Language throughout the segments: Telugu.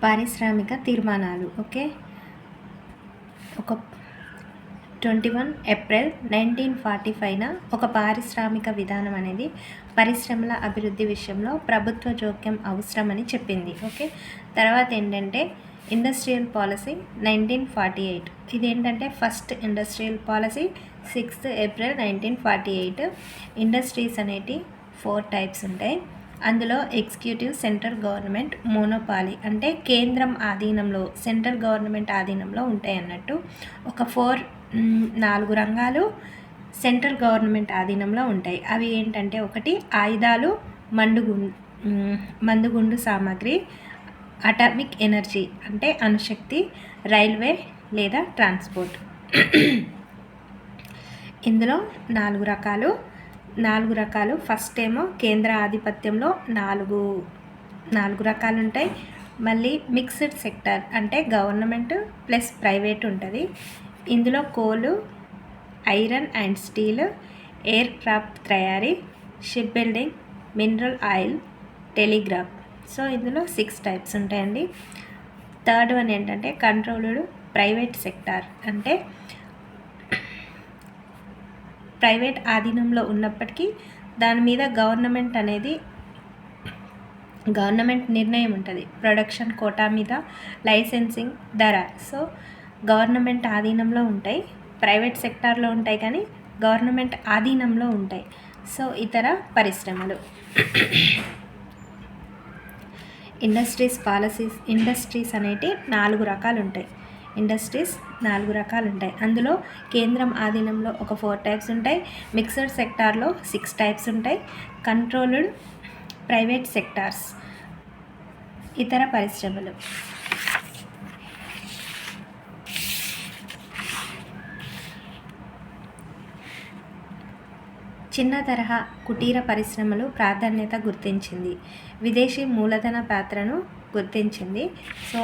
పారిశ్రామిక తీర్మానాలు. ఓకే, ఒక 21 ఏప్రిల్ 1945న ఒక పారిశ్రామిక విధానం అనేది పరిశ్రమల అభివృద్ధి విషయంలో ప్రభుత్వ జోక్యం అవసరమని చెప్పింది. ఓకే, తర్వాత ఏంటంటే ఇండస్ట్రియల్ పాలసీ 1948. ఇదేంటంటే first industrial policy 6th April 1948. Industries అనేటి 4 టైప్స్ ఉంటాయి. అందులో ఎగ్జిక్యూటివ్, సెంట్రల్ గవర్నమెంట్, మోనోపాలీ అంటే కేంద్రం ఆధీనంలో, సెంట్రల్ గవర్నమెంట్ ఆధీనంలో ఉంటాయి అన్నట్టు. ఒక 4 రంగాలు సెంట్రల్ గవర్నమెంట్ ఆధీనంలో ఉంటాయి. అవి ఏంటంటే ఒకటి ఆయుధాలు, మందుగుండు సామాగ్రి, అటామిక్ ఎనర్జీ అంటే అణుశక్తి, రైల్వే లేదా ట్రాన్స్పోర్ట్. ఇందులో 4 రకాలు. ఫస్ట్ ఏమో కేంద్ర ఆధిపత్యంలో 4 రకాలు ఉంటాయి. మళ్ళీ మిక్స్డ్ సెక్టర్ అంటే గవర్నమెంట్ ప్లస్ ప్రైవేట్ ఉంటుంది. ఇందులో coal, iron and steel, aircraft తయారీ, ship building, mineral oil, telegraph. So ఇందులో 6 టైప్స్ ఉంటాయండి. థర్డ్ వన్ ఏంటంటే కంట్రోల్డ్ ప్రైవేట్ సెక్టార్ అంటే ప్రైవేట్ ఆధీనంలో ఉన్నప్పటికీ దాని మీద గవర్నమెంట్ నిర్ణయం ఉంటుంది. ప్రొడక్షన్ కోటా మీద, లైసెన్సింగ్, ధర. సో గవర్నమెంట్ ఆధీనంలో ఉంటాయి, ప్రైవేట్ సెక్టార్లో ఉంటాయి కానీ గవర్నమెంట్ ఆధీనంలో ఉంటాయి. సో ఇతర పరిశ్రమలు. ఇండస్ట్రీస్ అనేటి 4 రకాలు ఉంటాయి. అందులో కేంద్రం ఆధీనంలో ఒక 4 టైప్స్ ఉంటాయి. మిక్స్డ్ సెక్టార్లో 6 టైప్స్ ఉంటాయి. Controlled private sectors. ఇతర పరిశ్రమలు. చిన్న తరహా కుటీర పరిశ్రమలు ప్రాధాన్యత గుర్తించింది. విదేశీ మూలధన పాత్రను గుర్తించింది. సో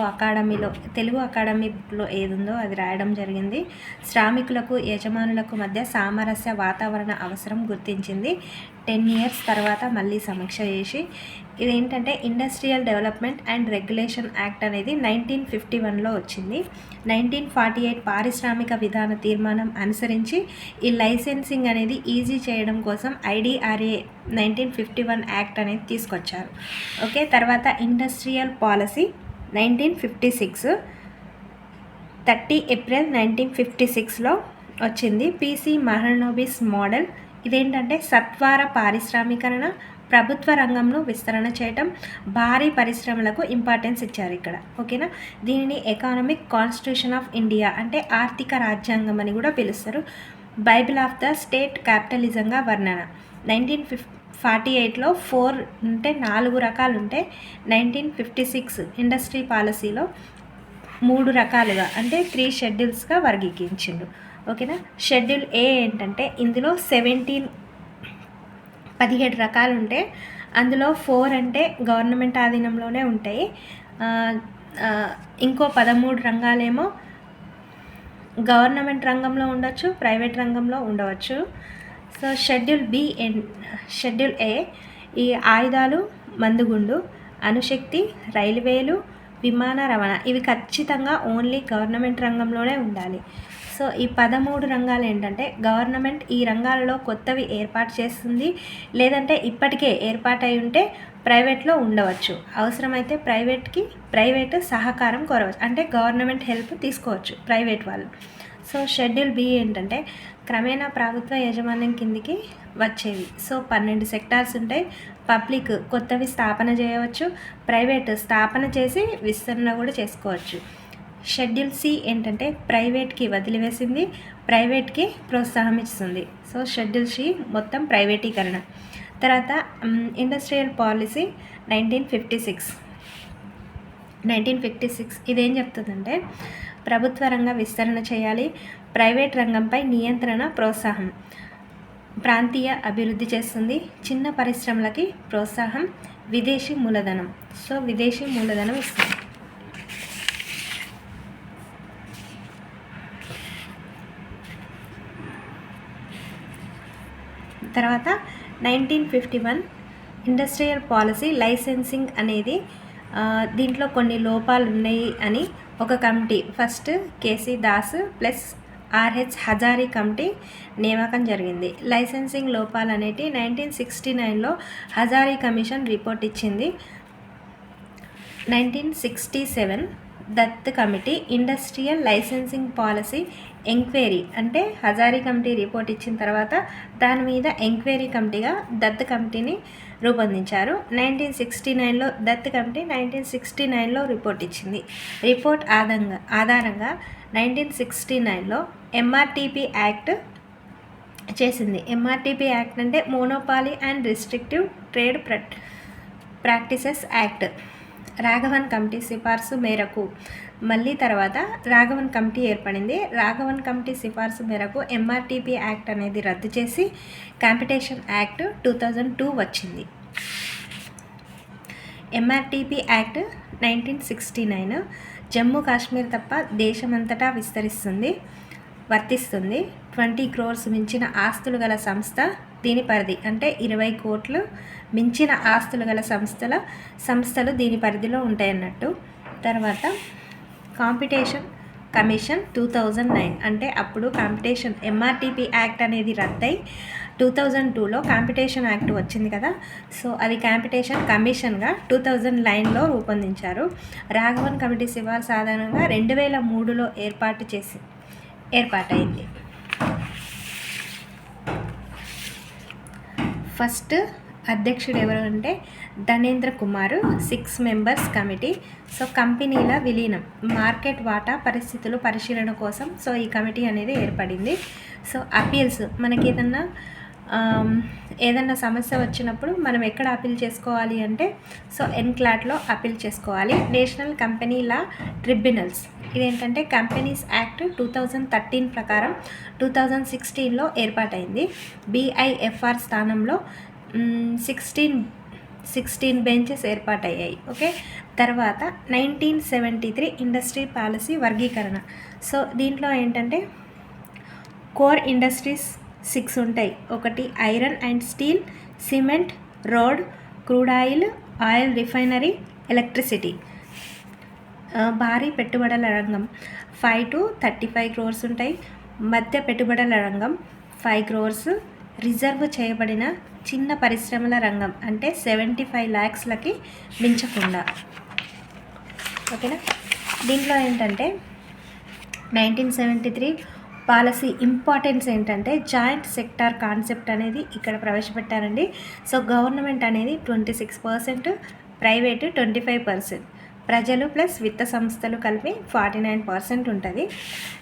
తెలుగు అకాడమీలో ఏదుందో అది రాయడం జరిగింది. శ్రామికులకు, యజమానులకు మధ్య సామరస్య వాతావరణ అవసరం గుర్తించింది. 10 years తర్వాత మళ్ళీ సమీక్ష చేసి ఇదేంటంటే industrial development and regulation act అనేది 1951లో వచ్చింది. 1948 పారిశ్రామిక విధాన తీర్మానం అనుసరించి ఈ లైసెన్సింగ్ అనేది ఈజీ చేయడం కోసం IDRA 1951 యాక్ట్ అనేది తీసుకొచ్చారు. ఓకే, తర్వాత ఇండస్ట్రియల్ పాలసీ 1956, 30 ఏప్రిల్ 1956లో వచ్చింది. PC Mahalanobis model. ఇదేంటంటే సత్వర పారిశ్రామీకరణ, ప్రభుత్వ రంగంలో విస్తరణ చేయటం, భారీ పరిశ్రమలకు ఇంపార్టెన్స్ ఇచ్చారు ఇక్కడ. ఓకేనా, దీనిని ఎకనామిక్ కాన్స్టిట్యూషన్ ఆఫ్ ఇండియా అంటే ఆర్థిక రాజ్యాంగం అని కూడా పిలుస్తారు. బైబిల్ ఆఫ్ ద స్టేట్ క్యాపిటలిజంగా వర్ణన. 1948లో 4 రకాలు ఉంటే 1956 ఇండస్ట్రీ పాలసీలో 3 రకాలుగా అంటే 3 షెడ్యూల్స్గా వర్గీకరించిండు. ఓకేనా, షెడ్యూల్ ఏ ఏంటంటే ఇందులో 17 రకాలు ఉంటే అందులో 4 అంటే గవర్నమెంట్ ఆధీనంలోనే ఉంటాయి. ఇంకో 13 రంగాలేమో గవర్నమెంట్ రంగంలో ఉండొచ్చు, ప్రైవేట్ రంగంలో ఉండవచ్చు. సో షెడ్యూల్ ఏ ఈ ఆయుధాలు, మందుగుండు, అణుశక్తి, రైల్వేలు, విమాన రవాణా ఇవి ఖచ్చితంగా ఓన్లీ గవర్నమెంట్ రంగంలోనే ఉండాలి. సో ఈ 13 రంగాలు ఏంటంటే గవర్నమెంట్ ఈ రంగాలలో కొత్తవి ఏర్పాటు చేస్తుంది, లేదంటే ఇప్పటికే ఏర్పాటై ఉంటే ప్రైవేట్లో ఉండవచ్చు. అవసరమైతే ప్రైవేట్ సహకారం కోరవచ్చు, అంటే గవర్నమెంట్ హెల్ప్ తీసుకోవచ్చు ప్రైవేట్ వాళ్ళు. సో షెడ్యూల్ బి ఏంటంటే క్రమేణా ప్రభుత్వ యాజమాన్యం కిందికి వచ్చేవి. సో 12 సెక్టార్స్ ఉంటాయి. పబ్లిక్ కొత్తవి స్థాపన చేయవచ్చు, ప్రైవేట్ స్థాపన చేసి విస్తరణ కూడా చేసుకోవచ్చు. షెడ్యూల్ సి ఏంటంటే ప్రైవేట్కి వదిలివేసింది, ప్రైవేట్కి ప్రోత్సాహం ఇస్తుంది. సో షెడ్యూల్ సి మొత్తం ప్రైవేటీకరణ. తర్వాత ఇండస్ట్రియల్ పాలసీ 1956 ఇదేం చెప్తుందంటే ప్రభుత్వ రంగ విస్తరణ చేయాలి, ప్రైవేట్ రంగంపై నియంత్రణ, ప్రోత్సాహం, ప్రాంతీయ అభివృద్ధి చేస్తుంది, చిన్న పరిశ్రమలకి ప్రోత్సాహం, విదేశీ మూలధనం. సో విదేశీ మూలధనం ఇస్తుంది. తర్వాత 1951 ఇండస్ట్రియల్ పాలసీ లైసెన్సింగ్ అనేది దీంట్లో కొన్ని లోపాలు ఉన్నాయి అని ఒక committee first KC Das plus RH Hazari committee నియామకం జరిగింది. లైసెన్సింగ్ లోపాలు అనేటి 1969లో హజారీ కమిషన్ రిపోర్ట్ ఇచ్చింది. 1967 Dutt committee industrial licensing policy enquiry అంటే హజారీ కమిటీ రిపోర్ట్ ఇచ్చిన తర్వాత దాని మీద ఎంక్వైరీ కమిటీగా దత్ కమిటీని రూపొందించారు. 1969లో దత్ కమిటీ 1969లో రిపోర్ట్ ఇచ్చింది. రిపోర్ట్ ఆధారంగా 1969లో ఎంఆర్టీపీ యాక్ట్ చేసింది. ఎంఆర్టీపీ యాక్ట్ అంటే monopoly and restrictive trade practices act. Raghavan committee సిఫార్సు మేరకు మళ్ళీ తర్వాత రాఘవన్ కమిటీ ఏర్పడింది. రాఘవన్ కమిటీ సిఫార్సు మేరకు ఎంఆర్టీపీ యాక్ట్ అనేది రద్దు చేసి కాంపిటీషన్ యాక్ట్ 2002 వచ్చింది. ఎంఆర్టీపీ యాక్ట్ 1969 జమ్మూ కాశ్మీర్ తప్ప దేశమంతటా వర్తిస్తుంది. 20 crores మించిన ఆస్తులు గల సంస్థ దీని పరిధి అంటే 20 కోట్లు మించిన ఆస్తులు గల సంస్థలు దీని పరిధిలో ఉంటాయన్నట్టు. తర్వాత కాంపిటీషన్ కమిషన్ 2009 అంటే అప్పుడు కాంపిటీషన్ ఎంఆర్టీపీ యాక్ట్ అనేది రద్దై 2002లో కాంపిటీషన్ యాక్ట్ వచ్చింది కదా. సో అది కాంపిటీషన్ కమిషన్గా 2009లో రూపొందించారు. రాఘవన్ కమిటీ సిఫార్సు ఆధారంగా 2003లో ఏర్పాటైంది. ఫస్ట్ అధ్యక్షుడు ఎవరు అంటే ధనేంద్ర కుమార్. 6 members committee. సో కంపెనీల విలీనం, మార్కెట్ వాటా పరిస్థితులు పరిశీలన కోసం సో ఈ కమిటీ అనేది ఏర్పడింది. సో అపీల్స్ మనకి ఏదన్నా సమస్య వచ్చినప్పుడు మనం ఎక్కడ అపీల్ చేసుకోవాలి అంటే సో ఎన్క్లాట్లో అపీల్ చేసుకోవాలి. నేషనల్ కంపెనీ లా ట్రిబ్యునల్స్ ఇదేంటంటే కంపెనీస్ యాక్ట్ 2013 ప్రకారం 2016లో ఏర్పాటైంది. BIFR స్థానంలో 16 బెంచెస్ ఏర్పాటయ్యాయి. ఓకే. తర్వాత 1973 ఇండస్ట్రీ పాలసీ వర్గీకరణ. సో దీంట్లో ఏంటంటే కోర్ ఇండస్ట్రీస్ 6 ఉంటాయి. ఒకటి iron and steel, cement, road, crude oil refinery, electricity. భారీ పెట్టుబడుల రంగం 5 to 35 crores ఉంటాయి. మధ్య పెట్టుబడుల రంగం 5 crores. రిజర్వ్ చేయబడిన చిన్న పరిశ్రమల రంగం అంటే 75 lakhsలకి మించకుండా. ఓకేనా. దీంట్లో ఏంటంటే 1973 పాలసీ ఇంపార్టెన్స్ ఏంటంటే జాయింట్ సెక్టార్ కాన్సెప్ట్ అనేది ఇక్కడ ప్రవేశపెట్టారండి. సో గవర్నమెంట్ అనేది 26%, ప్రైవేటు 25%, ప్రజలు ప్లస్ విత్త సంస్థలు కలిపి 49% ఉంటుంది.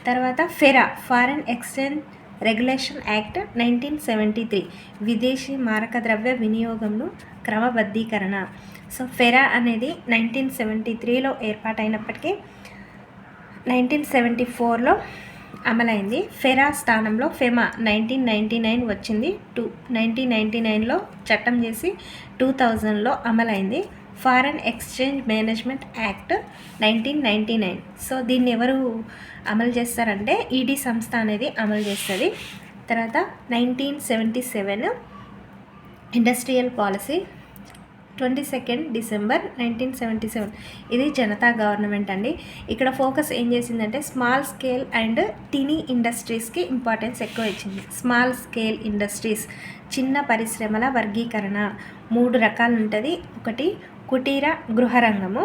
తర్వాత FERA foreign exchange regulation act 1973 విదేశీ మారక ద్రవ్య వినియోగంను క్రమబద్ధీకరణ. సో ఫెరా అనేది 1973లో ఏర్పాటైనప్పటికీ 1974లో అమలైంది. ఫెరా స్థానంలో ఫెమా 1999 వచ్చింది. 1999లో చట్టం చేసి 2000లో అమలైంది. Foreign exchange management act 1999. So దీన్ని ఎవరు అమలు చేస్తారంటే ఈడీ సంస్థ అనేది అమలు చేస్తుంది. తర్వాత 1977 ఇండస్ట్రియల్ పాలసీ 22 December 1977. ఇది జనతా గవర్నమెంట్ అండి. ఇక్కడ ఫోకస్ ఏం చేసిందంటే స్మాల్ స్కేల్ అండ్ టినీ ఇండస్ట్రీస్కి ఇంపార్టెన్స్ ఎక్కువ ఇచ్చింది. స్మాల్ స్కేల్ ఇండస్ట్రీస్ చిన్న పరిశ్రమల వర్గీకరణ 3 రకాలు ఉంటుంది. ఒకటి కుటీర గృహ రంగము,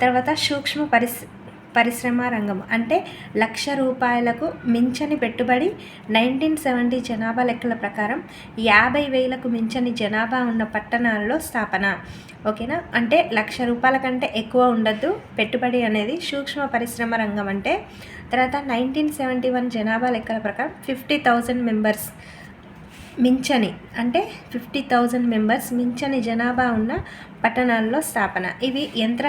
తర్వాత సూక్ష్మ పరిశ్రమ రంగము అంటే ₹1,00,000 మించని పెట్టుబడి. 1970 జనాభా లెక్కల ప్రకారం 50,000కు మించని జనాభా ఉన్న పట్టణాలలో స్థాపన. ఓకేనా. అంటే ₹1,00,000 కంటే ఎక్కువ ఉండద్దు పెట్టుబడి అనేది సూక్ష్మ పరిశ్రమ రంగం అంటే. తర్వాత 1971 జనాభా లెక్కల ప్రకారం 50,000 members మించని అంటే 50,000 members మించని జనాభా ఉన్న పట్టణాల్లో స్థాపన. ఇవి యంత్ర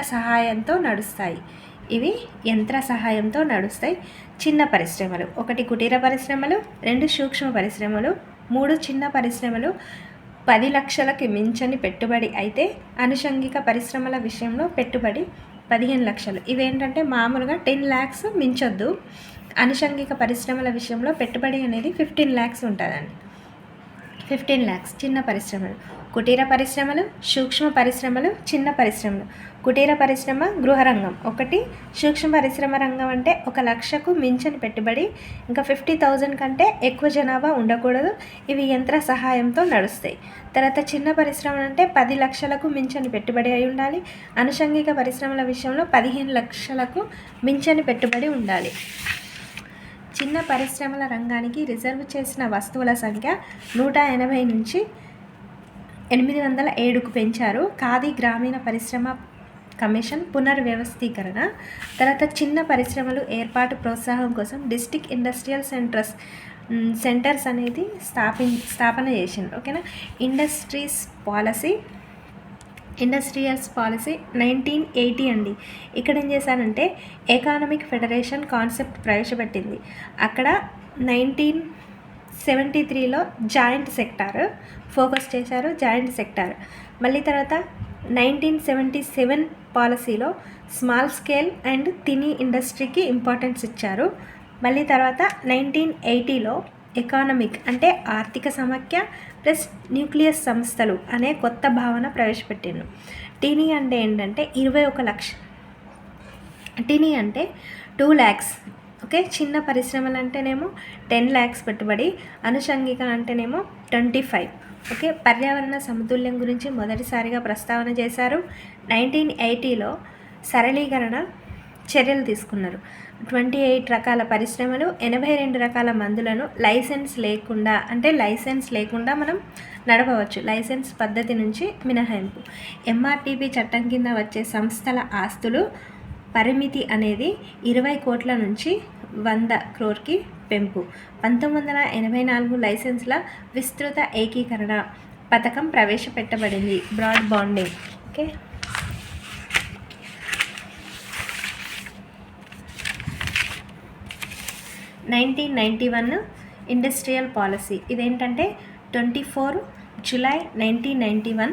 సహాయంతో నడుస్తాయి. చిన్న పరిశ్రమలు 1 కుటీర పరిశ్రమలు, 2 సూక్ష్మ పరిశ్రమలు, 3 చిన్న పరిశ్రమలు 10 లక్షలకి మించని పెట్టుబడి అయితే అనుషంగిక పరిశ్రమల విషయంలో పెట్టుబడి 15 లక్షలు. ఇవేంటంటే మామూలుగా 10 lakhs మించొద్దు. అనుషంగిక పరిశ్రమల విషయంలో పెట్టుబడి అనేది 15 lakhs ఉంటుందండి. 15 lakhs చిన్న పరిశ్రమలు. కుటీర పరిశ్రమలు, సూక్ష్మ పరిశ్రమలు, చిన్న పరిశ్రమలు. కుటీర పరిశ్రమ గృహ రంగం ఒకటి. సూక్ష్మ పరిశ్రమ రంగం అంటే 1,00,000కు మించిన పెట్టుబడి, ఇంకా 50,000 కంటే ఎక్కువ జనాభా ఉండకూడదు. ఇవి యంత్ర సహాయంతో నడుస్తాయి. తర్వాత చిన్న పరిశ్రమలు అంటే 10 లక్షలకు మించని పెట్టుబడి అయి ఉండాలి. అనుషంగిక పరిశ్రమల విషయంలో 15 లక్షలకు మించని పెట్టుబడి ఉండాలి. చిన్న పరిశ్రమల రంగానికి రిజర్వ్ చేసిన వస్తువుల సంఖ్య 180 నుంచి 807కు పెంచారు. ఖాదీ గ్రామీణ పరిశ్రమ కమిషన్ పునర్వ్యవస్థీకరణ. తర్వాత చిన్న పరిశ్రమలు ఏర్పాటు ప్రోత్సాహం కోసం డిస్ట్రిక్ట్ ఇండస్ట్రియల్ సెంటర్స్ అనేది స్థాపన చేసిండ్రు. ఓకేనా. ఇండస్ట్రియల్స్ పాలసీ 1980 అండి. ఇక్కడ ఏం చేశారంటే ఎకానమిక్ ఫెడరేషన్ కాన్సెప్ట్ ప్రవేశపెట్టింది. అక్కడ 1973లో జాయింట్ సెక్టార్ ఫోకస్ చేశారు. జాయింట్ సెక్టార్ మళ్ళీ తర్వాత 1977 పాలసీలో స్మాల్ స్కేల్ అండ్ తినీ ఇండస్ట్రీకి ఇంపార్టెన్స్ ఇచ్చారు. మళ్ళీ తర్వాత 1980లో ఎకానమిక్ అంటే ఆర్థిక సమాఖ్య ప్లస్ న్యూక్లియస్ సంస్థలు అనే కొత్త భావన ప్రవేశపెట్టిండ్రు. టీనీ అంటే ఏంటంటే 21 లక్ష. టీనీ అంటే 2 lakhs. ఓకే. చిన్న పరిశ్రమలు అంటేనేమో 10 lakhs పెట్టుబడి, అనుషంగిక అంటేనేమో 25. ఓకే. పర్యావరణ సమతుల్యం గురించి మొదటిసారిగా ప్రస్తావన చేశారు. 1980లో సరళీకరణ చర్యలు తీసుకున్నారు. 28 రకాల పరిశ్రమలు, 82 రకాల మందులను లైసెన్స్ లేకుండా మనం నడపవచ్చు. లైసెన్స్ పద్ధతి నుంచి మినహాయింపు. ఎంఆర్టీపీ చట్టం కింద వచ్చే సంస్థల ఆస్తులు పరిమితి అనేది 20 కోట్ల నుంచి 100 crore పెంపు. 1984 లైసెన్స్ల విస్తృత ఏకీకరణ పథకం ప్రవేశపెట్టబడింది. Broad banding. Okay. 1991 industrial policy. ఇదేంటంటే 24 July 1991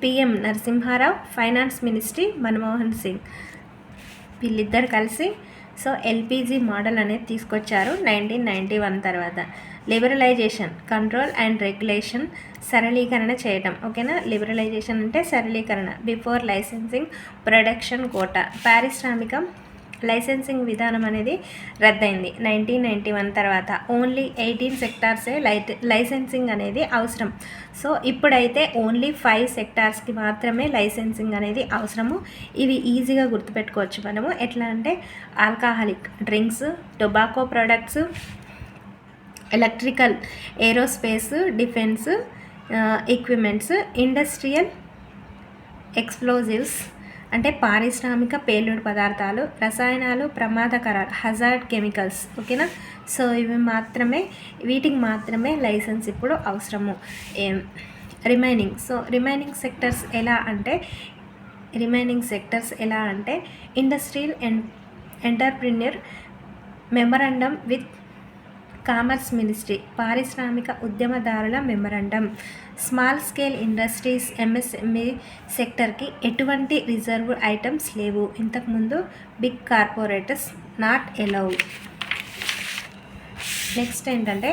PM Narasimha Rao, finance ministry Manmohan Singh వీళ్ళిద్దరు కలిసి ఎల్పిజి మోడల్ అనేది తీసుకొచ్చారు 1991 తర్వాత. లిబరలైజేషన్, కంట్రోల్ అండ్ రెగ్యులేషన్ సరళీకరణ చేయటం. ఓకేనా. లిబరలైజేషన్ అంటే సరళీకరణ. Before licensing production quota. పారిశ్రామిక లైసెన్సింగ్ విధానం అనేది రద్దయింది 1991 తర్వాత. ఓన్లీ 18 సెక్టార్సే లైసెన్సింగ్ అనేది అవసరం. ఇప్పుడైతే ఓన్లీ 5 సెక్టార్స్కి మాత్రమే లైసెన్సింగ్ అనేది అవసరము. ఇవి ఈజీగా గుర్తుపెట్టుకోవచ్చు మనము. ఎట్లా అంటే alcoholic drinks, tobacco products, electrical, aerospace, defence equipments, industrial explosives అంటే పారిశ్రామిక పేలుడు పదార్థాలు, రసాయనాలు, ప్రమాదకర హజార్డ్ కెమికల్స్. ఓకేనా. వీటికి మాత్రమే లైసెన్స్ ఇప్పుడు అవసరము. రిమైనింగ్ సెక్టర్స్ ఎలా అంటే industrial entrepreneur memorandum with commerce ministry, పారిశ్రామిక ఉద్యమదారుల memorandum. Small scale industries MSME సెక్టర్కి ఎటువంటి రిజర్వ్ ఐటమ్స్ లేవు. ఇంతకుముందు big corporators not allowed. Next ఏంటంటే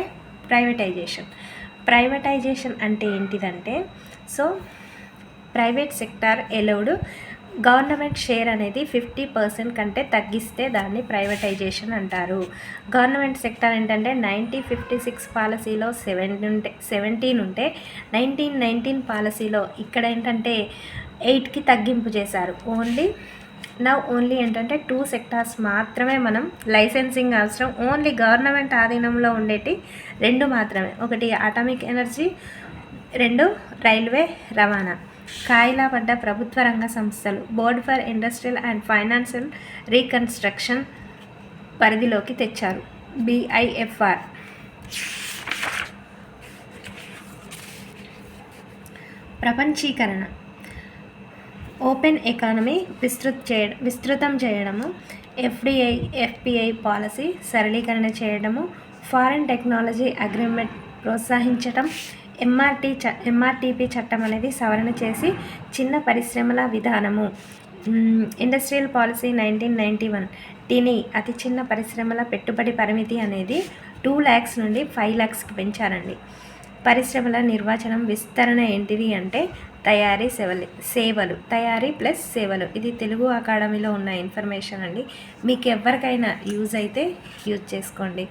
ప్రైవేటైజేషన్ అంటే ఏంటిదంటే private sector allowed. Government share అనేది 50% కంటే తగ్గిస్తే దాన్ని ప్రైవేటైజేషన్ అంటారు. గవర్నమెంట్ సెక్టార్ ఏంటంటే 1956 పాలసీలో 17 ఉంటే 1919 పాలసీలో ఇక్కడ ఏంటంటే 8కి తగ్గింపు చేశారు. ఓన్లీ ఏంటంటే 2 సెక్టార్స్ మాత్రమే మనం లైసెన్సింగ్ అవసరం. ఓన్లీ గవర్నమెంట్ ఆధీనంలో ఉండేటి 2 మాత్రమే. ఒకటి అటామిక్ ఎనర్జీ, 2 రైల్వే రవాణా. కాయిలా పడ్డ ప్రభుత్వ రంగ సంస్థలు board for industrial and financial reconstruction పరిధిలోకి తెచ్చారు. BIFR. ప్రపంచీకరణ, ఓపెన్ ఎకానమీ విస్తృతం చేయడము, FDI పాలసీ సరళీకరణ చేయడము, ఫారెన్ టెక్నాలజీ అగ్రిమెంట్ ప్రోత్సహించటం, MRTP చట్టం అనేది సవరణ చేసి చిన్న పరిశ్రమల విధానము. ఇండస్ట్రియల్ పాలసీ 1991 టీనీ అతి చిన్న పరిశ్రమల పెట్టుబడి పరిమితి అనేది 2 lakhs నుండి 5 lakhsకి పెంచారండి. పరిశ్రమల నిర్వచనం విస్తరణ ఏంటిది అంటే తయారీ సేవలు తయారీ ప్లస్ సేవలు. ఇది తెలుగు అకాడమీలో ఉన్న ఇన్ఫర్మేషన్ అండి. మీకు ఎవరికైనా యూజ్ అయితే యూజ్ చేసుకోండి.